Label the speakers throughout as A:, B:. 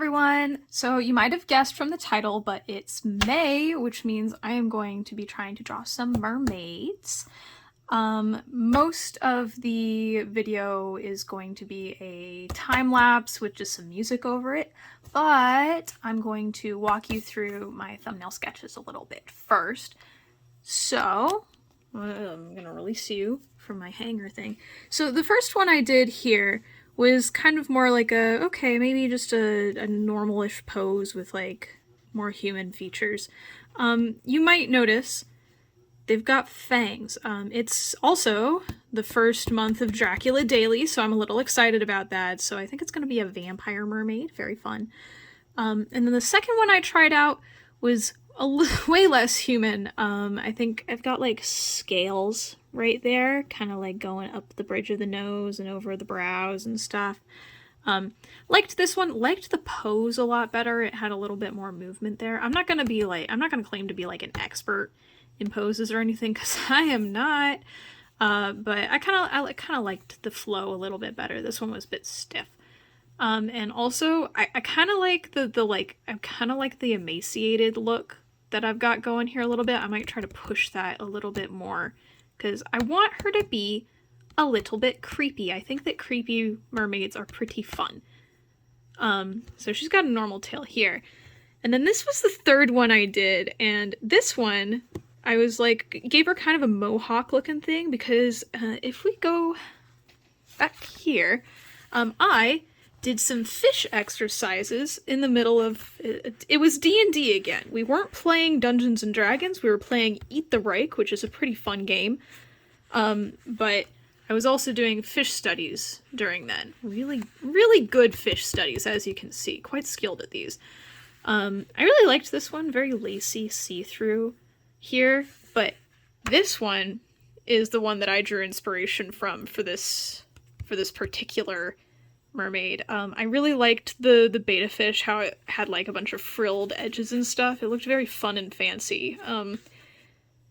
A: everyone! So you might have guessed from the title, but it's May, which means I am going to be trying to draw some mermaids. Most of the video is going to be a time lapse with just some music over it, but I'm going to walk you through my thumbnail sketches a little bit first. So I'm gonna release you from my hanger thing. So the first one I did here was kind of more like maybe just a normal-ish pose with like more human features. You might notice they've got fangs. It's also the first month of Dracula Daily, so I'm a little excited about that. So I think it's going to be a vampire mermaid. Very fun. And then the second one I tried out was way less human. I think I've got like scales right there, kind of like going up the bridge of the nose and over the brows and stuff. Liked this one, liked the pose a lot better. It had a little bit more movement there. I'm not gonna claim to be like an expert in poses or anything, because I am not. But I kind of liked the flow a little bit better. This one was a bit stiff. And also I kind of like the emaciated look that I've got going here a little bit. I might try to push that a little bit more because I want her to be a little bit creepy. I think that creepy mermaids are pretty fun. So she's got a normal tail here. And then this was the third one I did, and this one I was like, gave her kind of a mohawk looking thing because if we go back here, I did some fish exercises in the middle of it was D&D again. We weren't playing Dungeons and Dragons, we were playing Eat the Reich, which is a pretty fun game. But I was also doing fish studies during then. Really good fish studies, as you can see. Quite skilled at these. I really liked this one, very lacy, see-through here, but this one is the one that I drew inspiration from for this particular mermaid. I really liked the beta fish, how it had like a bunch of frilled edges and stuff. It looked very fun and fancy.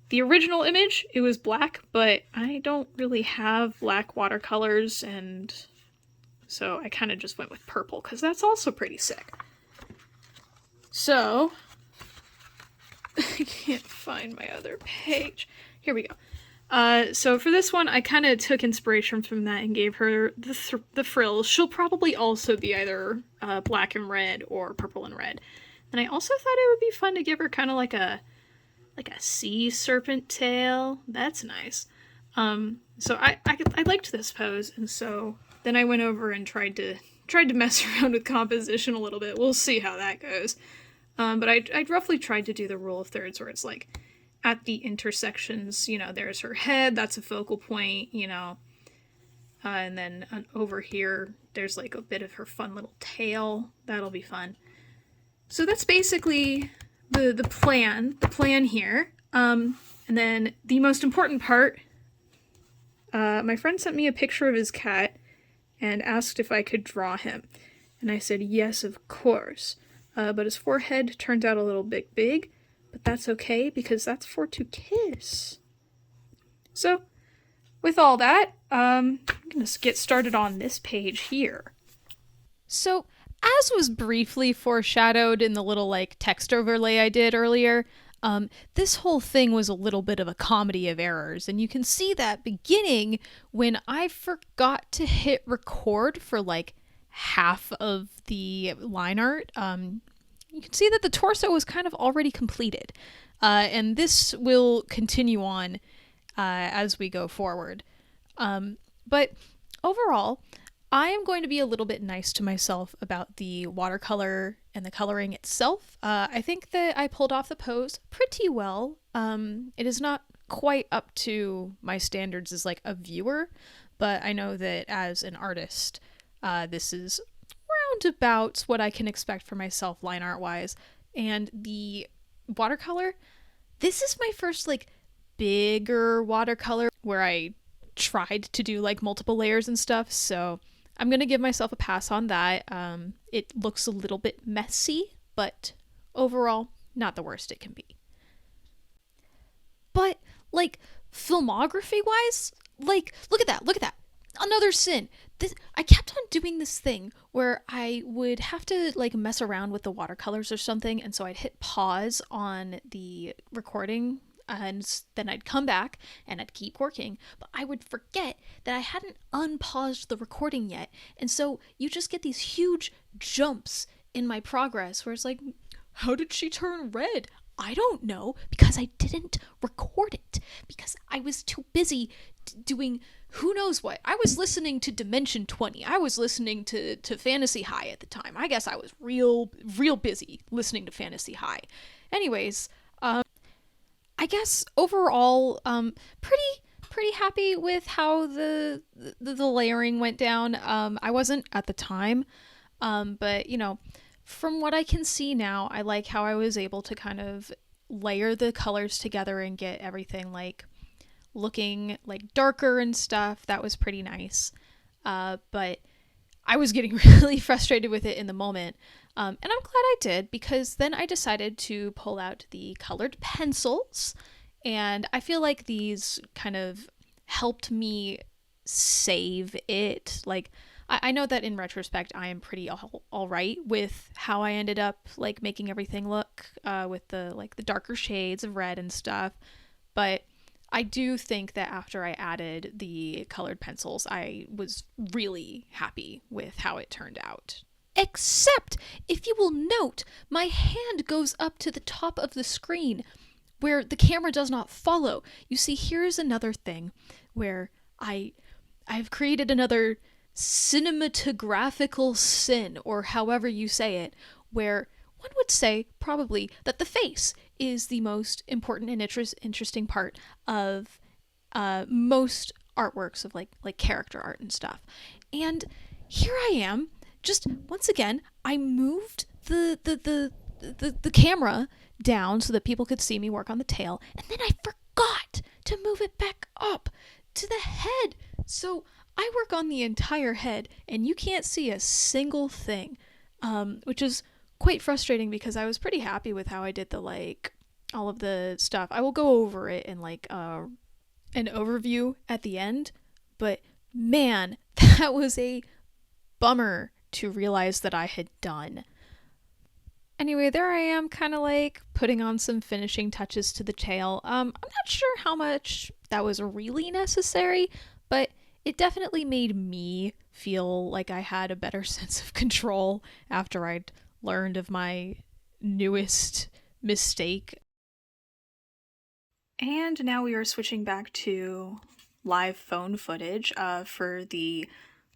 A: The original image, it was black, but I don't really have black watercolors, and so I kind of just went with purple, because that's also pretty sick. So, I can't find my other page. Here we go. So for this one, I kind of took inspiration from that and gave her the frills. She'll probably also be either black and red or purple and red. And I also thought it would be fun to give her kind of like a sea serpent tail. That's nice. So I liked this pose, and so then I went over and tried to mess around with composition a little bit. We'll see how that goes. But I'd roughly tried to do the rule of thirds, where it's like at the intersections, you know, there's her head, that's a focal point, you know, and then over here, there's like a bit of her fun little tail. That'll be fun. So that's basically the plan here. And then the most important part, my friend sent me a picture of his cat and asked if I could draw him. And I said, yes, of course. But his forehead turned out a little bit big, but that's okay because that's for to kiss. So, with all that, I'm gonna get started on this page here.
B: So, as was briefly foreshadowed in the little like text overlay I did earlier, this whole thing was a little bit of a comedy of errors, and you can see that beginning when I forgot to hit record for like half of the line art. You can see that the torso was kind of already completed, and this will continue on as we go forward. But overall, I am going to be a little bit nice to myself about the watercolor and the coloring itself. I think that I pulled off the pose pretty well. It is not quite up to my standards as like a viewer, but I know that as an artist, this is roundabout what I can expect for myself line art wise. And the watercolor, this is my first like bigger watercolor where I tried to do like multiple layers and stuff, so I'm gonna give myself a pass on that. It looks a little bit messy, but overall not the worst it can be. But like filmography wise, like look at that another sin. I kept on doing this thing where I would have to like mess around with the watercolors or something, and so I'd hit pause on the recording, and then I'd come back and I'd keep working, but I would forget that I hadn't unpaused the recording yet. And so you just get these huge jumps in my progress where it's like, how did she turn red? I don't know, because I didn't record it, because I was too busy doing who knows what. I was listening to Dimension 20. I was listening to Fantasy High at the time. I guess I was real busy listening to Fantasy High. Anyways, I guess overall, pretty happy with how the layering went down. I wasn't at the time, but you know, from what I can see now, I like how I was able to kind of layer the colors together and get everything like looking like darker and stuff. That was pretty nice. But I was getting really frustrated with it in the moment. And I'm glad I did, because then I decided to pull out the colored pencils. And I feel like these kind of helped me save it. Like, I know that in retrospect, I am pretty all right with how I ended up like making everything look with the like the darker shades of red and stuff. But I do think that after I added the colored pencils, I was really happy with how it turned out. Except, if you will note, my hand goes up to the top of the screen where the camera does not follow. You see, here's another thing where I've created another cinematographical sin, or however you say it, where one would say probably that the face is the most important and interesting part of most artworks of like character art and stuff. And here I am, just once again, I moved the camera down so that people could see me work on the tail, and then I forgot to move it back up to the head. So I work on the entire head, and you can't see a single thing, which is quite frustrating because I was pretty happy with how I did the like all of the stuff. I will go over it in like an overview at the end, but man, that was a bummer to realize that I had done. Anyway, there I am, kind of like putting on some finishing touches to the tail. I'm not sure how much that was really necessary, but it definitely made me feel like I had a better sense of control after I'd learned of my newest mistake.
A: And now we are switching back to live phone footage for the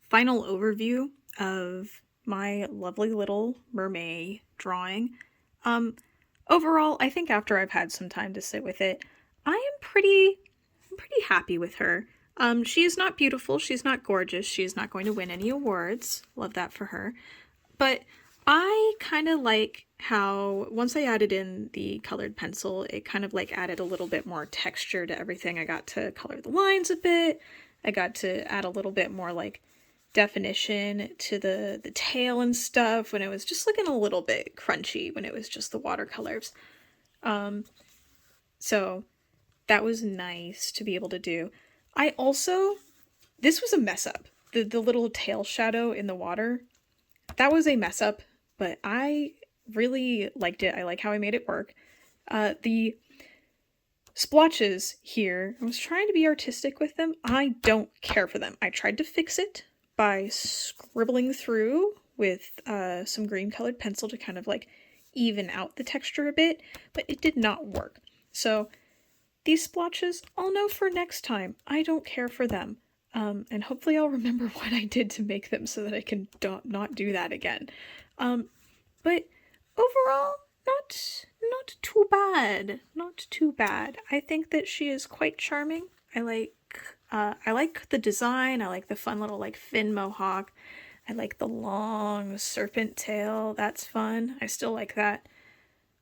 A: final overview of my lovely little mermaid drawing. Overall, I think after I've had some time to sit with it, I'm pretty happy with her. She is not beautiful, she's not gorgeous, she is not going to win any awards. Love that for her. But I kind of like how once I added in the colored pencil, it kind of like added a little bit more texture to everything. I got to color the lines a bit. I got to add a little bit more like definition to the tail and stuff when it was just looking a little bit crunchy when it was just the watercolors. So that was nice to be able to do. I also, this was a mess up. The little tail shadow in the water, that was a mess up, but I really liked it. I like how I made it work. The splotches here, I was trying to be artistic with them. I don't care for them. I tried to fix it by scribbling through with some green colored pencil to kind of like even out the texture a bit, but it did not work. So these splotches, I'll know for next time. I don't care for them. And hopefully I'll remember what I did to make them so that I can not do that again. But overall, not too bad. Not too bad. I think that she is quite charming. I like the design. I like the fun little like fin mohawk. I like the long serpent tail. That's fun. I still like that.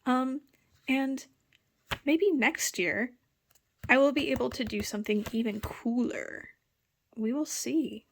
A: And maybe next year I will be able to do something even cooler. We will see.